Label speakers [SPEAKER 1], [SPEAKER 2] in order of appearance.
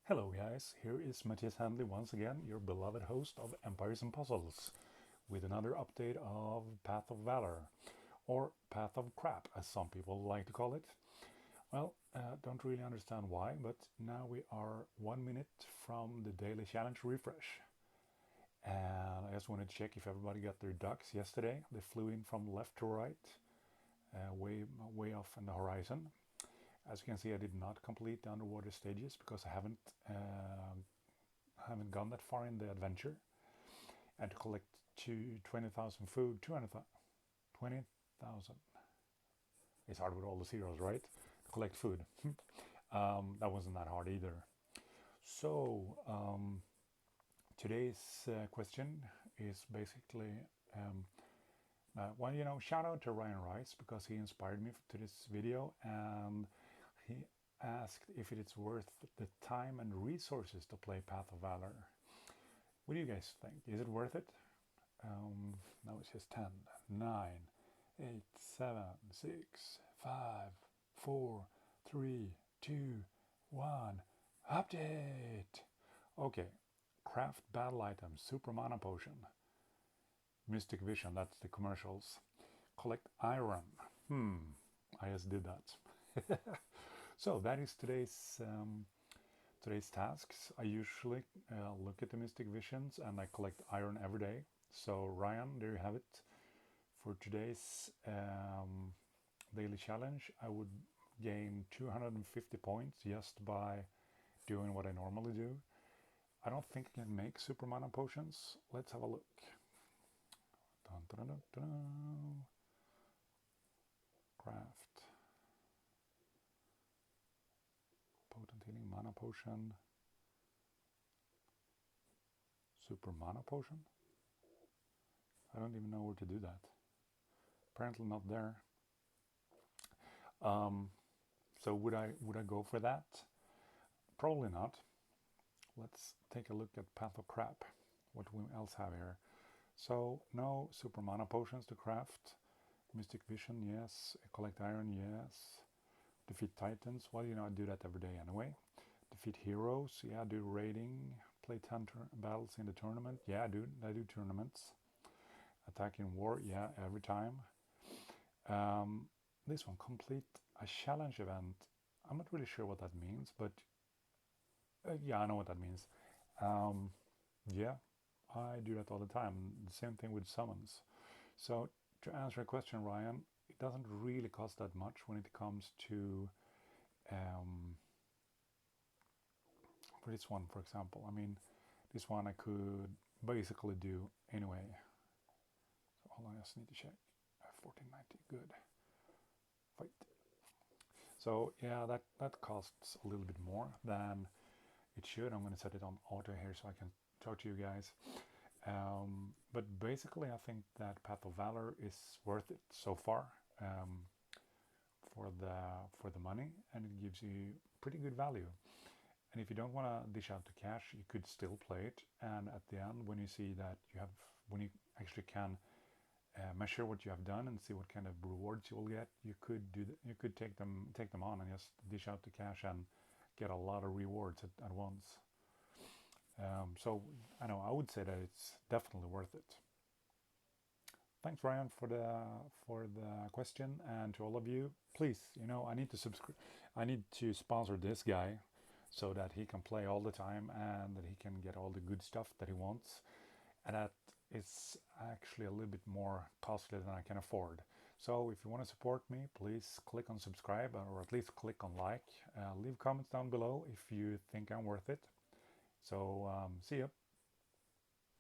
[SPEAKER 1] Hello guys, here is Matthias Handley once again, your beloved host of Empires and Puzzles, with another update of Path of Valor, or Path of Crap, as some people like to call it. Well, don't really understand why, but now we are 1 minute from the daily challenge refresh. And I just wanted to check if everybody got their ducks yesterday. They flew in from left to right, way off in the horizon. As you can see, I did not complete the underwater stages because I haven't gone that far in the adventure. And to collect 20,000 food, 20,000. It's hard with all the zeros, right? To collect food. That wasn't that hard either. So today's question is basically, shout out to Ryan Rice because he inspired me to this video, and he asked if it is worth the time and resources to play Path of Valor. What do you guys think? Is it worth it? Now it's just 10, 9, 8, 7, 6, 5, 4, 3, 2, 1. Update! Okay, craft battle item, super mana potion. Mystic Vision, that's the commercials. Collect iron. I just did that. So that is today's tasks. I usually look at the Mystic Visions and I collect iron every day. So Ryan, there you have it. For today's daily challenge, I would gain 250 points just by doing what I normally do. I don't think I can make super mana potions. Let's have a look. Dun, dun, dun, dun, dun. Craft. Potent healing mana potion. Super mana potion? I don't even know where to do that. Apparently not there. So would I go for that? Probably not. Let's take a look at Path of Crap. What do we else have here? So no super mana potions to craft. Mystic Vision, yes. Collect iron, yes. Defeat Titans. Well, I do that every day anyway. Defeat heroes. Yeah, I do raiding. Play 10 battles in the tournament. Yeah, I do tournaments. Attack in war. Yeah, every time. This one, complete a challenge event. I'm not really sure what that means, but yeah, I know what that means. Yeah, I do that all the time. The same thing with summons. So to answer a question, Ryan, it doesn't really cost that much when it comes to for this one, for example. I mean, this one I could basically do anyway. So hold on, I just need to check. 1490, good. Fight. So yeah, that costs a little bit more than it should. I'm going to set it on auto here so I can talk to you guys. But basically, I think that Path of Valor is worth it so far for the money, and it gives you pretty good value. And if you don't want to dish out the cash, you could still play it. And at the end, when you see that when you actually can measure what you have done and see what kind of rewards you will get, you could you could take them on and just dish out the cash and get a lot of rewards at once. So I would say that it's definitely worth it. Thanks, Ryan, for the question, and to all of you, please, I need to subscribe. I need to sponsor this guy so that he can play all the time and that he can get all the good stuff that he wants, and that it's actually a little bit more costly than I can afford. So if you want to support me, please click on subscribe, or at least click on like. Leave comments down below if you think I'm worth it. So see ya.